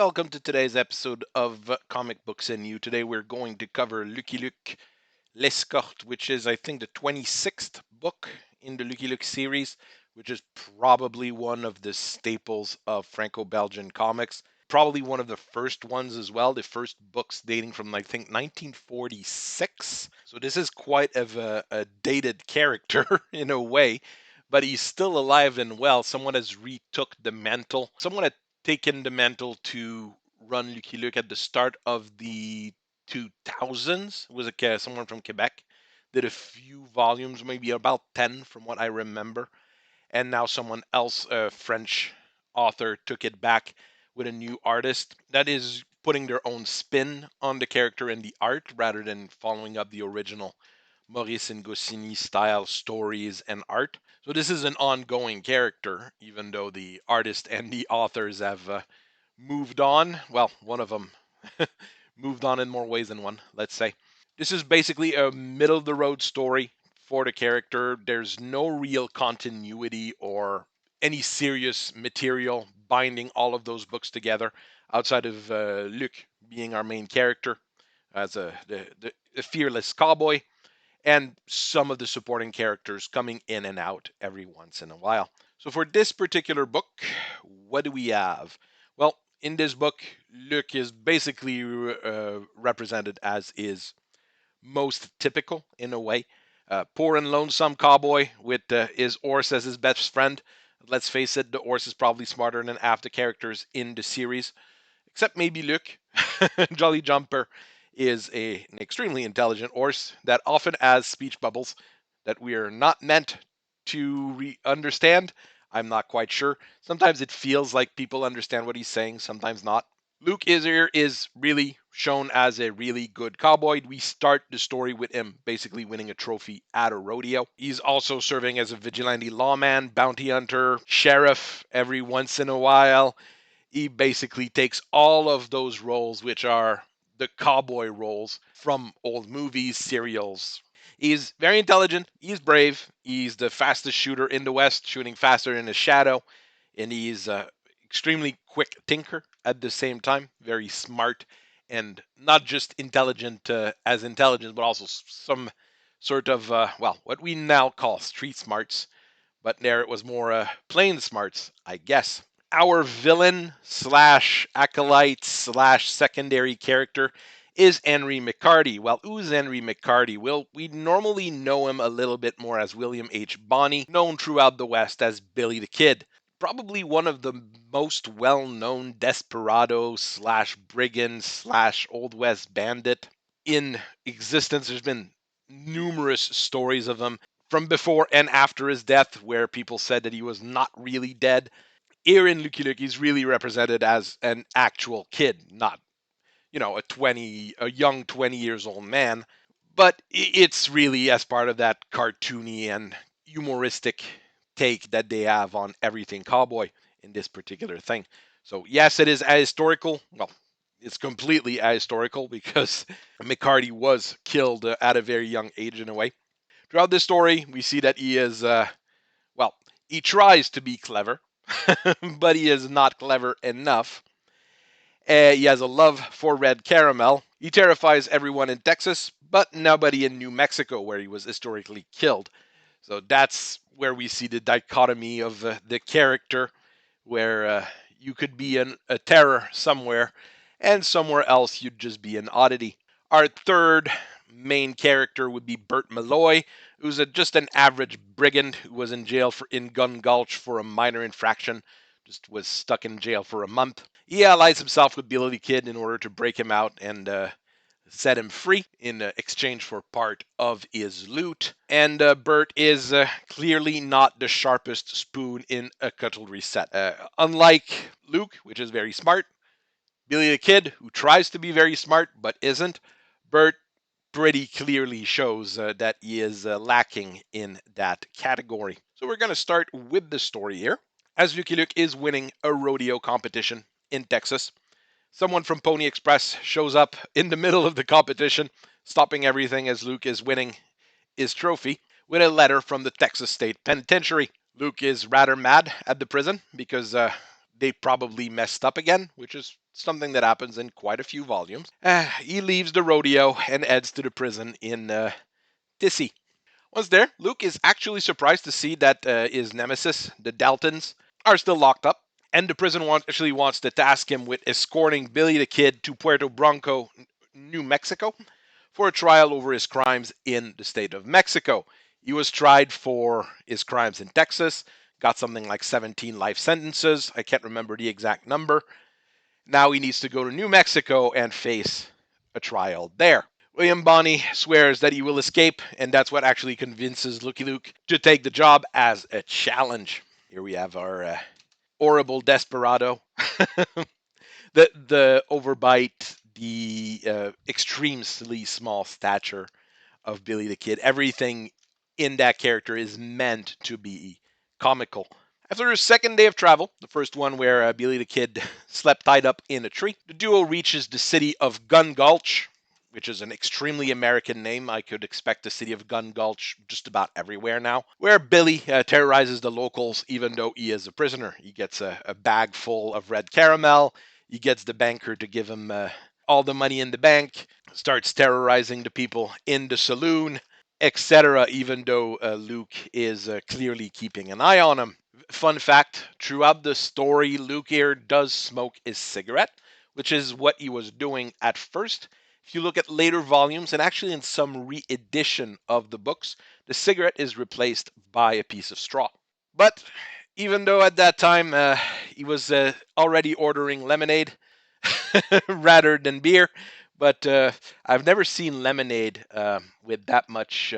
welcome to today's episode of Comic Books and You. Today we're going to cover Lucky Luke L'Escorte, which is, I think, the 26th book in the Lucky Luke series, which is probably one of the staples of Franco-Belgian comics. Probably one of the first ones as well, the first books dating from, I think, 1946. So this is quite of a dated character in a way, but he's still alive and well. Someone has retook the mantle. Someone had taken the mantle to run Lucky Luke at the start of the 2000s. It was someone from Quebec. Did a few volumes, maybe about 10 from what I remember. And now someone else, a French author, took it back with a new artist that is putting their own spin on the character and the art rather than following up the original Maurice and Goscinny style stories and art. So this is an ongoing character, even though the artist and the authors have moved on. Well, one of them moved on in more ways than one, let's say. This is basically a middle of the road story for the character. There's no real continuity or any serious material binding all of those books together outside of Luc being our main character as a fearless cowboy and some of the supporting characters coming in and out every once in a while. So for this particular book, what do we have? Well, in this book, Luc is basically represented as is most typical in a way. Poor and lonesome cowboy with his horse as his best friend. Let's face it, the horse is probably smarter than half the characters in the series, except maybe Luke. Jolly Jumper is an extremely intelligent horse that often has speech bubbles that we are not meant to understand. I'm not quite sure. Sometimes it feels like people understand what he's saying, sometimes not. Luke Isir is really shown as a really good cowboy. We start the story with him basically winning a trophy at a rodeo. He's also serving as a vigilante lawman, bounty hunter, sheriff every once in a while. He basically takes all of those roles, which are the cowboy roles from old movies, serials. He's very intelligent. He's brave. He's the fastest shooter in the West, shooting faster than his shadow. And he's extremely quick thinker at the same time, very smart and not just intelligent as intelligence, but also some sort of, what we now call street smarts. But there it was more plain smarts, I guess. Our villain slash acolyte slash secondary character is Henry McCarty. Well, who's Henry McCarty? Well, we normally know him a little bit more as William H. Boney, known throughout the West as Billy the Kid. Probably one of the most well-known desperado slash brigand slash Old West bandit in existence. There's been numerous stories of him from before and after his death where people said that he was not really dead. Here in Lucky Luke, he's really represented as an actual kid, not, a young 20 years old man. But it's really as part of that cartoony and humoristic take that they have on everything cowboy in this particular thing. So yes, it is ahistorical. Well, it's completely ahistorical because McCarty was killed at a very young age in a way. Throughout this story, we see that he is, he tries to be clever, but he is not clever enough. He has a love for red caramel. He terrifies everyone in Texas, but nobody in New Mexico, where he was historically killed. So that's where we see the dichotomy of the character, where you could be a terror somewhere, and somewhere else you'd just be an oddity. Our third main character would be Bert Malloy, who's just an average brigand who was in jail in Gun Gulch for a minor infraction, just was stuck in jail for a month. He allies himself with Billy the Kid in order to break him out and set him free in exchange for part of his loot. And Bert is clearly not the sharpest spoon in a cutlery set. Unlike Luke, which is very smart, Billy the Kid, who tries to be very smart but isn't, Bert pretty clearly shows that he is lacking in that category. So we're going to start with the story here. As Lucky Luke is winning a rodeo competition in Texas, someone from Pony Express shows up in the middle of the competition, stopping everything as Luke is winning his trophy with a letter from the Texas State Penitentiary. Luke is rather mad at the prison because they probably messed up again, which is something that happens in quite a few volumes. He leaves the rodeo and heads to the prison in Dissy. Once there, Luke is actually surprised to see that his nemesis, the Daltons, are still locked up. And the prison actually wants to task him with escorting Billy the Kid to Puerto Bronco, New Mexico, for a trial over his crimes in the state of Mexico. He was tried for his crimes in Texas, got something like 17 life sentences. I can't remember the exact number. Now he needs to go to New Mexico and face a trial there. William Boney swears that he will escape, and that's what actually convinces Lucky Luke to take the job as a challenge. Here we have our horrible desperado. The overbite, the extremely small stature of Billy the Kid. Everything in that character is meant to be comical. After their second day of travel, the first one where Billy the Kid slept tied up in a tree, the duo reaches the city of Gun Gulch, which is an extremely American name. I could expect the city of Gun Gulch just about everywhere now, where Billy terrorizes the locals even though he is a prisoner. He gets a bag full of red caramel. He gets the banker to give him all the money in the bank, starts terrorizing the people in the saloon, etc., even though Luke is clearly keeping an eye on him. Fun fact, throughout the story, Luke here does smoke his cigarette, which is what he was doing at first. If you look at later volumes, and actually in some re-edition of the books, the cigarette is replaced by a piece of straw. But even though at that time he was already ordering lemonade rather than beer, but I've never seen lemonade with that much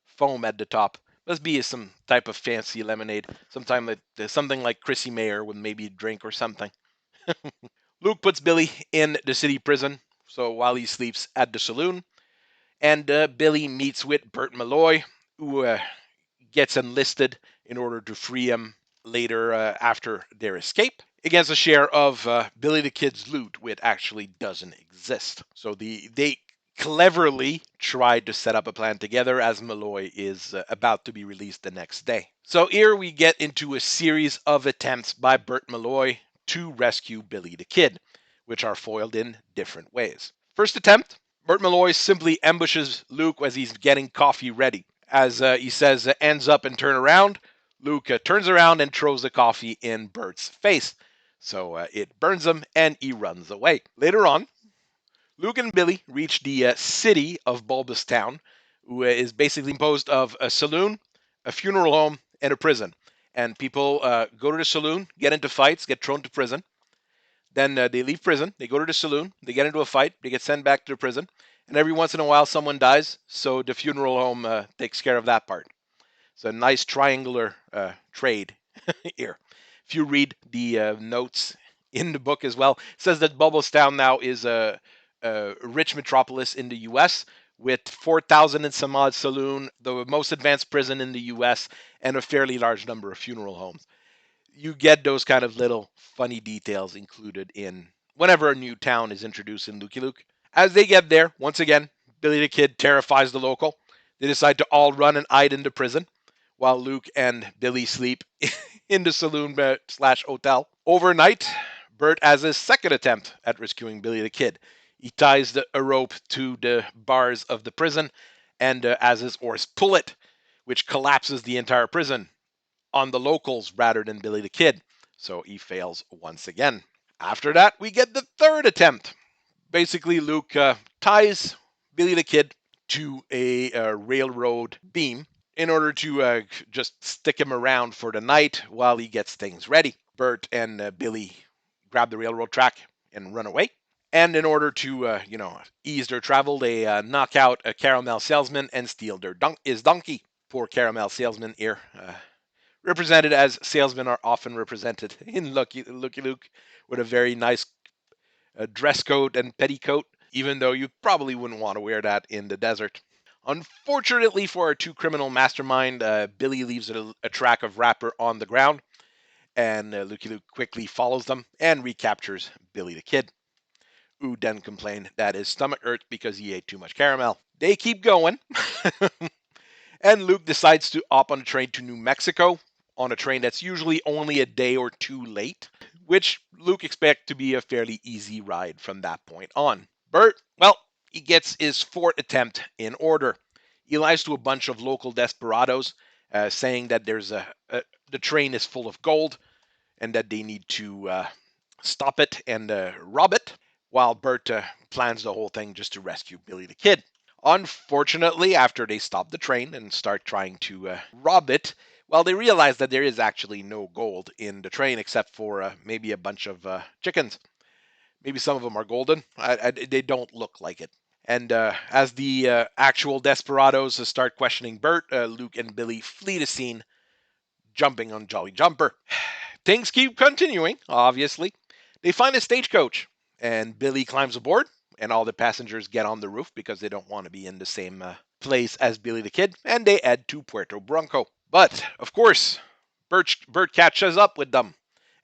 foam at the top. Must be some type of fancy lemonade. Something like Chrissy Mayer would maybe drink or something. Luke puts Billy in the city prison, so while he sleeps at the saloon, and Billy meets with Bert Malloy, who gets enlisted in order to free him later after their escape against a share of Billy the Kid's loot, which actually doesn't exist. So they cleverly tried to set up a plan together as Malloy is about to be released the next day. So here we get into a series of attempts by Bert Malloy to rescue Billy the Kid, which are foiled in different ways. First attempt, Bert Malloy simply ambushes Luke as he's getting coffee ready. As he says, ends up and turn around, Luke turns around and throws the coffee in Bert's face. So it burns him and he runs away. Later on, Luke and Billy reach the city of Bulbustown, who is basically composed of a saloon, a funeral home, and a prison. And people go to the saloon, get into fights, get thrown to prison. Then they leave prison, they go to the saloon, they get into a fight, they get sent back to the prison. And every once in a while, someone dies, so the funeral home takes care of that part. It's a nice triangular trade here. If you read the notes in the book as well, it says that Bulbustown now is a rich metropolis in the U.S. with 4,000 and some odd saloon, the most advanced prison in the U.S., and a fairly large number of funeral homes. You get those kind of little funny details included in whenever a new town is introduced in Lucky Luke. As they get there, once again, Billy the Kid terrifies the local. They decide to all run and hide into prison while Luke and Billy sleep in the saloon slash hotel. Overnight, Bert has his second attempt at rescuing Billy the Kid. He ties a rope to the bars of the prison and has his horse pull it, which collapses the entire prison on the locals rather than Billy the Kid. So he fails once again. After that, we get the third attempt. Basically, Luke ties Billy the Kid to a railroad beam in order to just stick him around for the night while he gets things ready. Bert and Billy grab the railroad track and run away. And in order to, ease their travel, they knock out a caramel salesman and steal his donkey. Poor caramel salesman here. Represented as salesmen are often represented in Lucky Luke with a very nice dress coat and petticoat, even though you probably wouldn't want to wear that in the desert. Unfortunately for our two criminal mastermind, Billy leaves a track of wrapper on the ground, and Lucky Luke quickly follows them and recaptures Billy the Kid, who then complained that his stomach hurt because he ate too much caramel. They keep going, and Luke decides to hop on a train to New Mexico, on a train that's usually only a day or two late. which Luke expects to be a fairly easy ride from that point on. Bert, well, he gets his fourth attempt in order. He lies to a bunch of local desperados, saying that the train is full of gold and that they need to stop it and rob it, while Bert plans the whole thing just to rescue Billy the Kid. Unfortunately, after they stop the train and start trying to rob it, well, they realize that there is actually no gold in the train except for maybe a bunch of chickens. Maybe some of them are golden. They don't look like it. And as the actual desperados start questioning Bert, Luke and Billy flee the scene, jumping on Jolly Jumper. Things keep continuing, obviously. They find a stagecoach, and Billy climbs aboard, and all the passengers get on the roof because they don't want to be in the same place as Billy the Kid, and they head to Puerto Bronco. But, of course, Bert catches up with them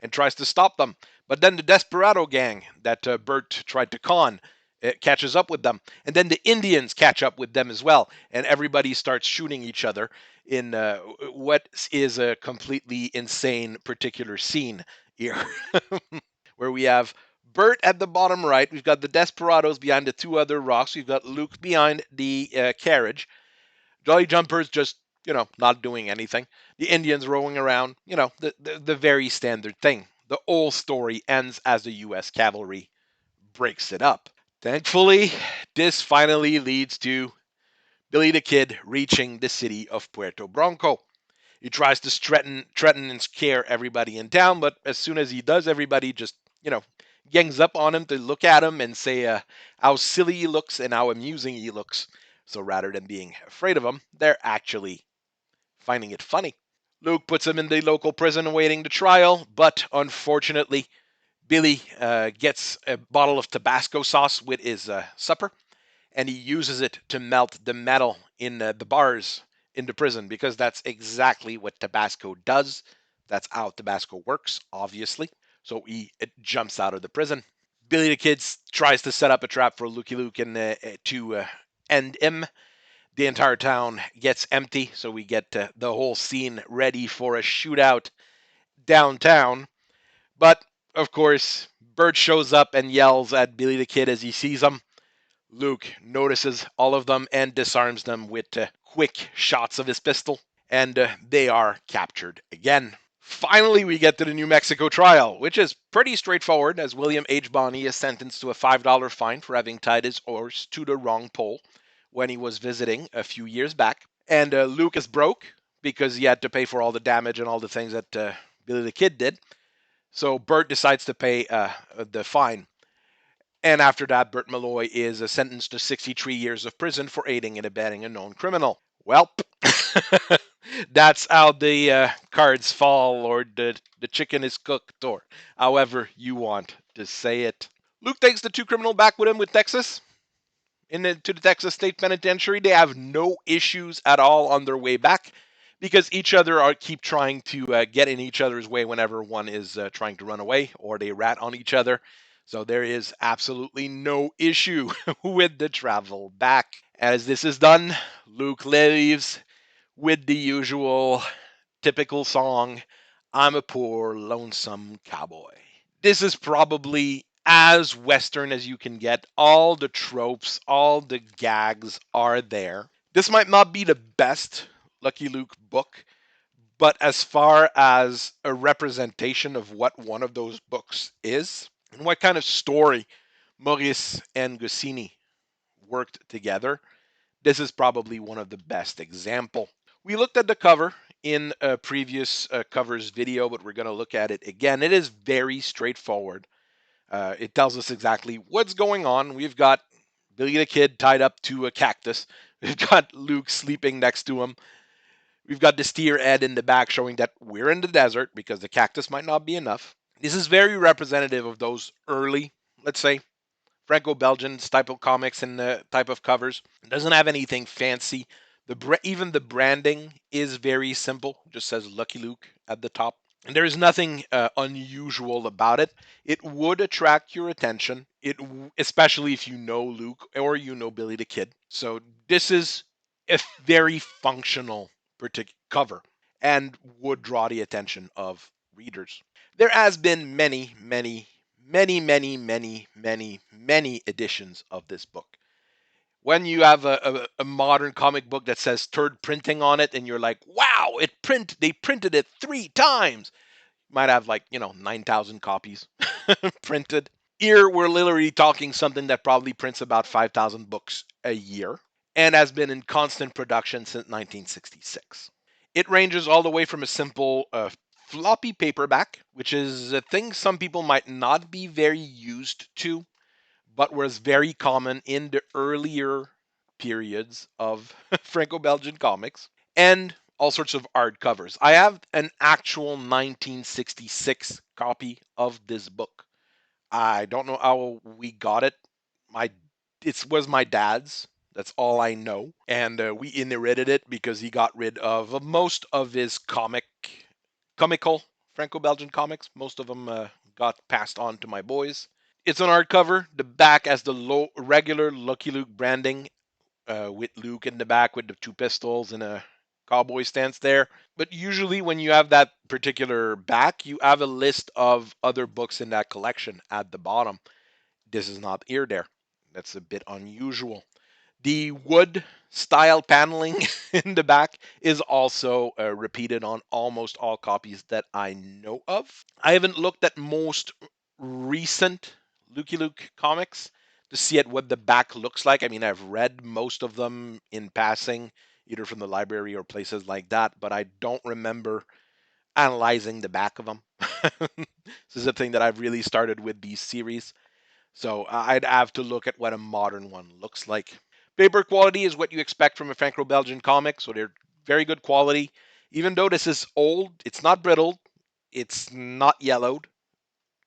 and tries to stop them. But then the Desperado gang that Bert tried to con catches up with them. And then the Indians catch up with them as well. And everybody starts shooting each other in what is a completely insane particular scene here, where we have Bert at the bottom right. We've got the Desperados behind the two other rocks. We've got Luke behind the carriage. Jolly Jumper's just, not doing anything. The Indians rowing around, the very standard thing. The whole story ends as the U.S. cavalry breaks it up. Thankfully, this finally leads to Billy the Kid reaching the city of Puerto Bronco. He tries to threaten and scare everybody in town, but as soon as he does, everybody just, gangs up on him to look at him and say how silly he looks and how amusing he looks. So rather than being afraid of him, they're actually finding it funny. Luke puts him in the local prison awaiting the trial, but unfortunately, Billy gets a bottle of Tabasco sauce with his supper, and he uses it to melt the metal in the bars in the prison because that's exactly what Tabasco does. That's how Tabasco works, obviously. So it jumps out of the prison. Billy the Kid tries to set up a trap for Lukey Luke and to end him. The entire town gets empty, so we get the whole scene ready for a shootout downtown. But, of course, Bert shows up and yells at Billy the Kid as he sees him. Luke notices all of them and disarms them with quick shots of his pistol, and they are captured again. Finally, we get to the New Mexico trial, which is pretty straightforward, as William H. Boney is sentenced to a $5 fine for having tied his horse to the wrong pole when he was visiting a few years back. And Luke is broke because he had to pay for all the damage and all the things that Billy the Kid did. So Bert decides to pay the fine. And after that, Bert Malloy is sentenced to 63 years of prison for aiding and abetting a known criminal. Well, that's how the cards fall, or the chicken is cooked, or however you want to say it. Luke takes the two criminals back with him with Texas. To the Texas State Penitentiary. They have no issues at all on their way back because each other keep trying to get in each other's way whenever one is trying to run away or they rat on each other. So there is absolutely no issue with the travel back. As this is done, Luke leaves with the usual typical song, I'm a poor lonesome cowboy. This is probably as Western as you can get. All the tropes, all the gags are there. This might not be the best Lucky Luke book, but as far as a representation of what one of those books is, and what kind of story Maurice and Goscinny worked together, this is probably one of the best example. We looked at the cover in a previous covers video, but we're going to look at it again. It is very straightforward. It tells us exactly what's going on. We've got Billy the Kid tied up to a cactus. We've got Luke sleeping next to him. We've got the steer head in the back showing that we're in the desert because the cactus might not be enough. This is very representative of those early, let's say, Franco-Belgian type of comics and type of covers. It doesn't have anything fancy. Even the branding is very simple. It just says Lucky Luke at the top. And there is nothing unusual about it. It would attract your attention, especially if you know Luke or you know Billy the Kid. So this is a very functional cover and would draw the attention of readers. There has been many editions of this book. When you have a modern comic book that says third printing on it, and you're like, wow, they printed it 3 times. Might have like 9,000 copies printed. Here we're literally talking something that probably prints about 5,000 books a year and has been in constant production since 1966. It ranges all the way from a simple floppy paperback, which is a thing some people might not be very used to, but was very common in the earlier periods of Franco-Belgian comics, and all sorts of art covers. I have an actual 1966 copy of this book. I don't know how we got it. My it was my dad's. That's all I know. And we inherited it because he got rid of most of his comical Franco-Belgian comics. Most of them got passed on to my boys. It's an hardcover. The back has the regular Lucky Luke branding with Luke in the back with the two pistols and a cowboy stance there. But usually, when you have that particular back, you have a list of other books in that collection at the bottom. This is not here there. That's a bit unusual. The wood style paneling in the back is also repeated on almost all copies that I know of. I haven't looked at most recent Lucky Luke comics to see at what the back looks like. I mean, I've read most of them in passing, either from the library or places like that, but I don't remember analyzing the back of them. This is a thing that I've really started with these series. So I'd have to look at what a modern one looks like. Paper quality is what you expect from a Franco-Belgian comic, so they're very good quality. Even though this is old, it's not brittle, it's not yellowed.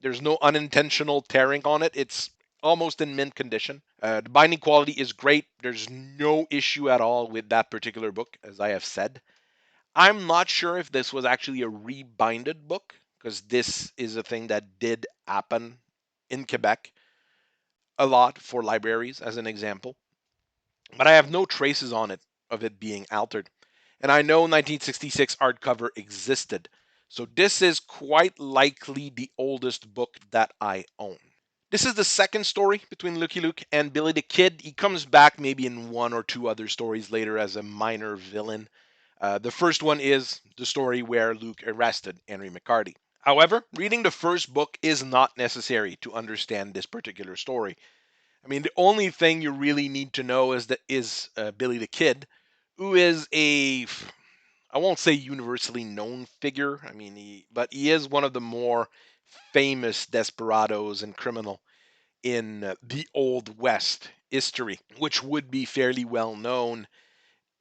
There's no unintentional tearing on it. It's almost in mint condition. The binding quality is great. There's no issue at all with that particular book, as I have said. I'm not sure if this was actually a rebinded book, because this is a thing that did happen in Quebec a lot for libraries, as an example. But I have no traces on it of it being altered. And I know 1966 hardcover existed. So this is quite likely the oldest book that I own. This is the second story between Lucky Luke and Billy the Kid. He comes back maybe in one or two other stories later as a minor villain. The first one is the story where Luke arrested Henry McCarty. However, reading the first book is not necessary to understand this particular story. I mean, the only thing you really need to know is Billy the Kid, who is I won't say universally known figure. I mean, but he is one of the more famous desperados and criminal in the Old West history, which would be fairly well known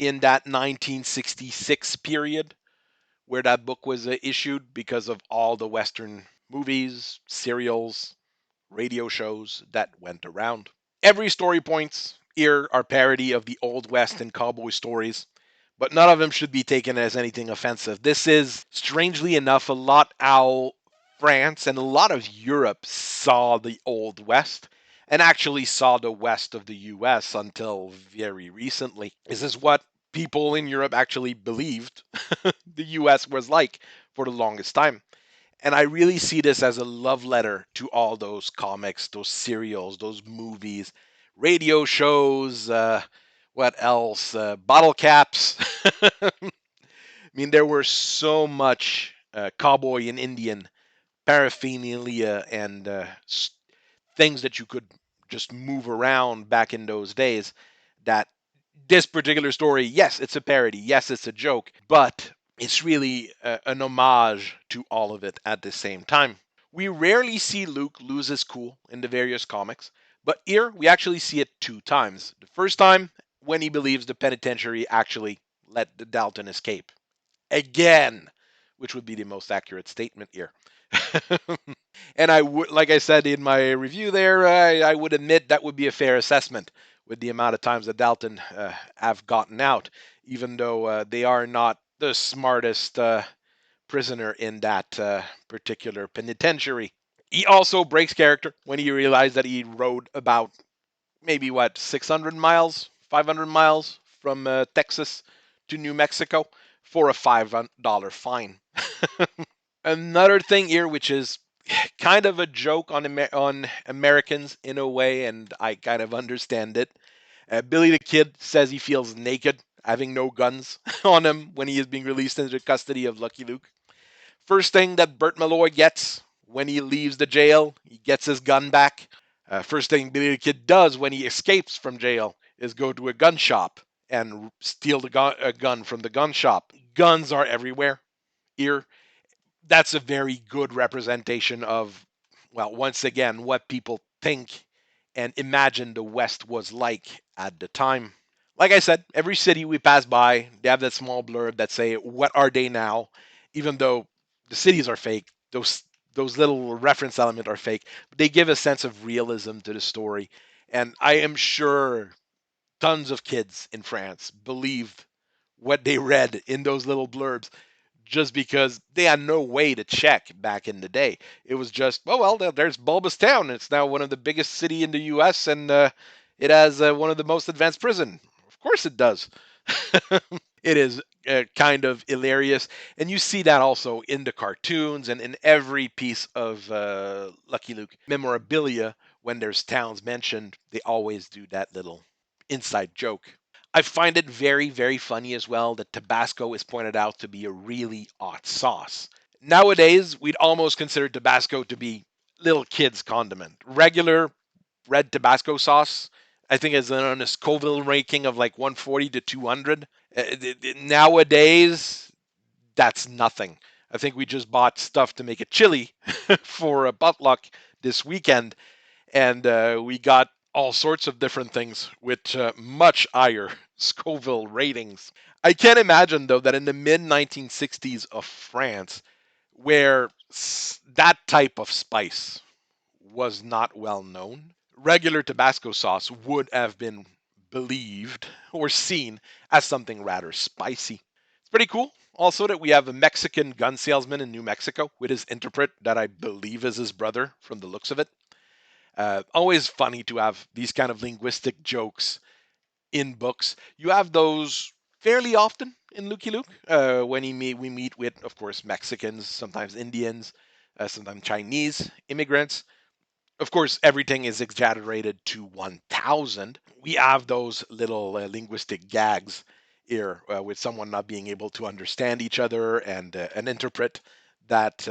in that 1966 period where that book was issued because of all the Western movies, serials, radio shows that went around. Every story points here are parody of the Old West and cowboy stories, but none of them should be taken as anything offensive. This is, strangely enough, a lot how France and a lot of Europe saw the Old West and actually saw the west of the US until very recently. This is what people in Europe actually believed the US was like for the longest time. And I really see this as a love letter to all those comics, those serials, those movies, radio shows, what else? Bottle caps. I mean, there were so much cowboy and Indian paraphernalia and things that you could just move around back in those days that this particular story, yes, it's a parody, yes, it's a joke, but it's really an homage to all of it at the same time. We rarely see Luke lose his cool in the various comics, but here we actually see it 2 times. The first time, when he believes the penitentiary actually let the Dalton escape. Again, which would be the most accurate statement here. And I would, like I said in my review there, I would admit that would be a fair assessment with the amount of times that Dalton have gotten out, even though they are not the smartest prisoner in that particular penitentiary. He also breaks character when he realized that he rode about maybe 600 miles, 500 miles from Texas to New Mexico for a $5 fine. Another thing here, which is kind of a joke on on Americans in a way, and I kind of understand it. Billy the Kid says he feels naked, having no guns on him when he is being released into the custody of Lucky Luke. First thing that Burt Malloy gets when he leaves the jail, he gets his gun back. First thing Billy the Kid does when he escapes from jail is go to a gun shop and steal a gun from the gun shop. Guns are everywhere here. That's a very good representation of, well, once again, what people think and imagine the West was like at the time. Like I said, every city we pass by, they have that small blurb that say, "What are they now?" Even though the cities are fake, those little reference elements are fake. But they give a sense of realism to the story, and I am sure tons of kids in France believed what they read in those little blurbs just because they had no way to check back in the day. It was just, oh well, there's Bulbous Town. It's now one of the biggest city in the U.S. and it has one of the most advanced prison. Of course it does. It is kind of hilarious, and you see that also in the cartoons and in every piece of Lucky Luke memorabilia. When there's towns mentioned, they always do that little inside joke. I find it very, very funny as well that Tabasco is pointed out to be a really hot sauce. Nowadays, we'd almost consider Tabasco to be little kids' condiment. Regular red Tabasco sauce, I think, is on a Scoville ranking of like 140 to 200. Nowadays, that's nothing. I think we just bought stuff to make a chili for a potluck this weekend, and we got all sorts of different things with much higher Scoville ratings. I can't imagine, though, that in the mid 1960s of France, where that type of spice was not well known, regular Tabasco sauce would have been believed or seen as something rather spicy. It's pretty cool. Also, that we have a Mexican gun salesman in New Mexico with his interpret that I believe is his brother from the looks of it. Always funny to have these kind of linguistic jokes in books. You have those fairly often in Lucky Luke when we meet with, of course, Mexicans, sometimes Indians, sometimes Chinese immigrants. Of course, everything is exaggerated to 1,000. We have those little linguistic gags here with someone not being able to understand each other and an interpret that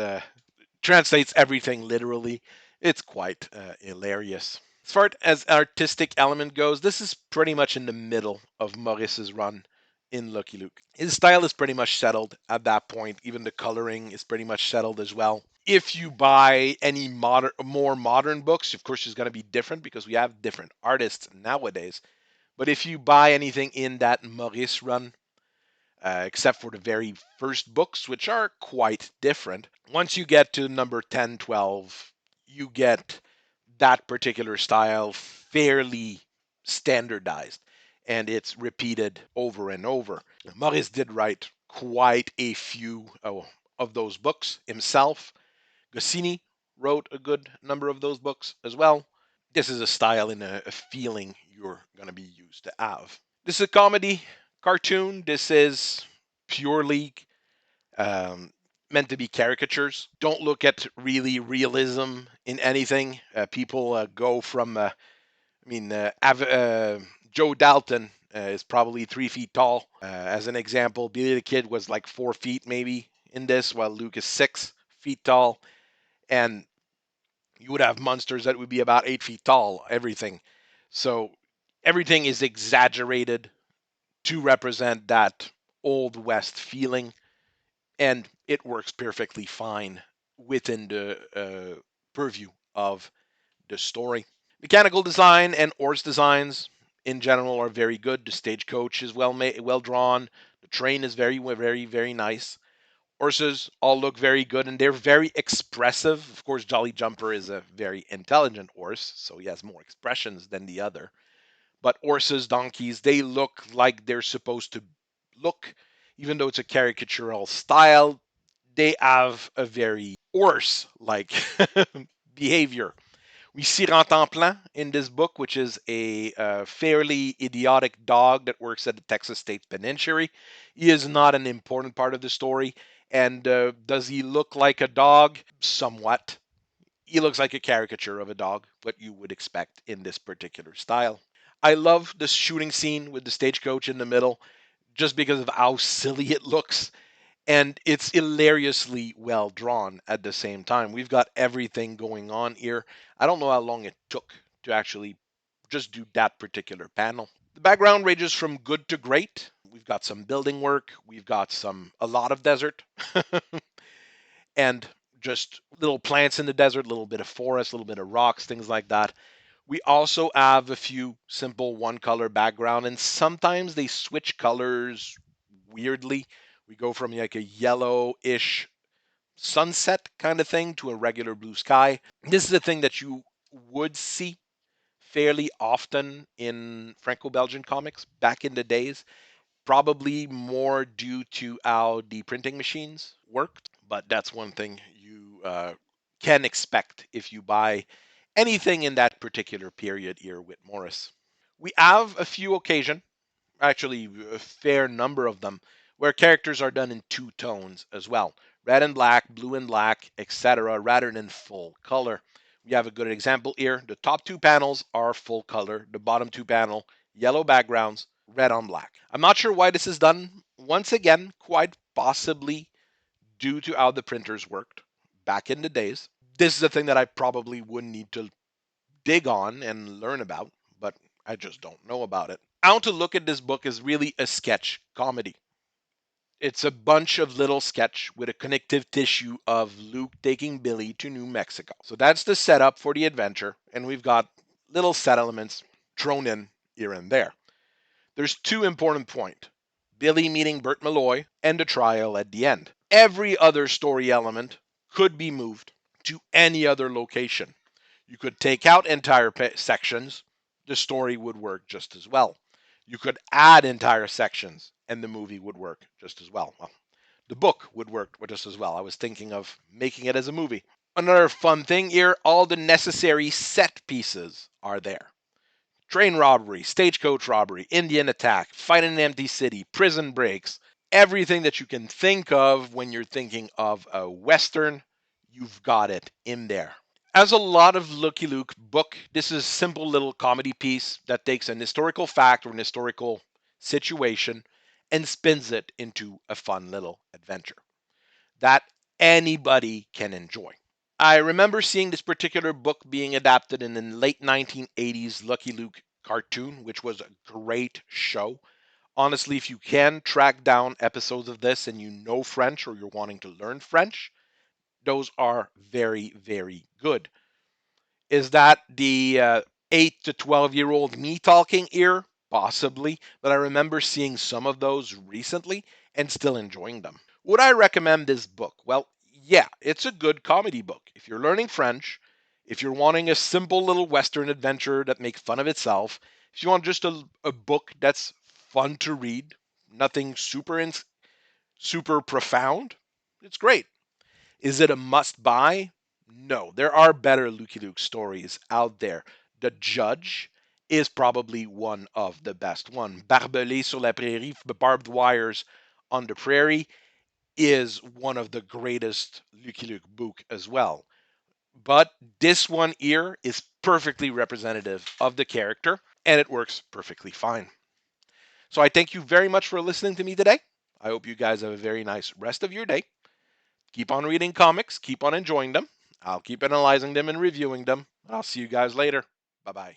translates everything literally. It's quite hilarious. As far as artistic element goes, this is pretty much in the middle of Maurice's run in Lucky Luke. His style is pretty much settled at that point. Even the coloring is pretty much settled as well. If you buy any more modern books, of course, it's going to be different because we have different artists nowadays. But if you buy anything in that Maurice run, except for the very first books, which are quite different. Once you get to number 10, 12, you get that particular style fairly standardized and it's repeated over and over. Maurice did write quite a few of those books himself. Goscinny wrote a good number of those books as well. This is a style and a feeling you're going to be used to have. This is a comedy cartoon. This is purely um, meant to be caricatures. Don't look at really realism in anything. People go from, Joe Dalton is probably 3 feet tall. As an example, Billy the Kid was like 4 feet maybe in this, while Luke is 6 feet tall. And you would have monsters that would be about 8 feet tall, everything. So everything is exaggerated to represent that Old West feeling, and it works perfectly fine within the purview of the story. Mechanical design and horse designs in general are very good. The stagecoach is well made, well drawn. The train is very, very, very nice. Horses all look very good and they're very expressive. Of course, Jolly Jumper is a very intelligent horse, so he has more expressions than the other. But horses, donkeys, they look like they're supposed to look, even though it's a caricatural style. They have a very horse like behavior. We see Rantanplan in this book, which is a fairly idiotic dog that works at the Texas State Penitentiary. He is not an important part of the story, And does he look like a dog? Somewhat. He looks like a caricature of a dog, what you would expect in this particular style. I love the shooting scene with the stagecoach in the middle just because of how silly it looks. And it's hilariously well drawn at the same time. We've got everything going on here. I don't know how long it took to actually just do that particular panel. The background ranges from good to great. We've got some building work, we've got a lot of desert, and just little plants in the desert, a little bit of forest, a little bit of rocks, things like that. We also have a few simple one color background, and sometimes they switch colors weirdly. We go from like a yellow-ish sunset kind of thing to a regular blue sky. This is a thing that you would see fairly often in Franco-Belgian comics back in the days, probably more due to how the printing machines worked. But that's one thing you can expect if you buy anything in that particular period here with Morris. We have a few occasions, actually a fair number of them, where characters are done in two tones as well, red and black, blue and black, etc., rather than full color. We have a good example here. The top two panels are full color, the bottom two panel, yellow backgrounds, red on black. I'm not sure why this is done. Once again, quite possibly due to how the printers worked back in the days. This is a thing that I probably wouldn't need to dig on and learn about, but I just don't know about it. How to look at this book is really a sketch comedy. It's a bunch of little sketch with a connective tissue of Luke taking Billy to New Mexico. So that's the setup for the adventure, and we've got little set elements thrown in here and there. There's two important points: Billy meeting Bert Malloy and the trial at the end. Every other story element could be moved to any other location. You could take out entire sections, the story would work just as well. You could add entire sections, and the movie would work just as well. Well, the book would work just as well. I was thinking of making it as a movie. Another fun thing here, all the necessary set pieces are there. Train robbery, stagecoach robbery, Indian attack, fight in an empty city, prison breaks, everything that you can think of when you're thinking of a Western, you've got it in there. As a lot of Lucky Luke book, this is a simple little comedy piece that takes an historical fact or an historical situation and spins it into a fun little adventure that anybody can enjoy. I remember seeing this particular book being adapted in the late 1980s Lucky Luke cartoon, which was a great show. Honestly, if you can track down episodes of this and you know French or you're wanting to learn French, those are very, very good. Is that the 8 to 12-year-old me talking here? Possibly, but I remember seeing some of those recently and still enjoying them. Would I recommend this book? Well, yeah, it's a good comedy book. If you're learning French, if you're wanting a simple little Western adventure that makes fun of itself, if you want just a book that's fun to read, nothing super profound, it's great. Is it a must buy? No, there are better Lucky Luke stories out there. The Judge is probably one of the best one. Barbelé sur la prairie, the barbed wires on the prairie is one of the greatest Lucky Luke book as well. But this one here is perfectly representative of the character and it works perfectly fine. So I thank you very much for listening to me today. I hope you guys have a very nice rest of your day. Keep on reading comics, keep on enjoying them. I'll keep analyzing them and reviewing them. I'll see you guys later. Bye bye.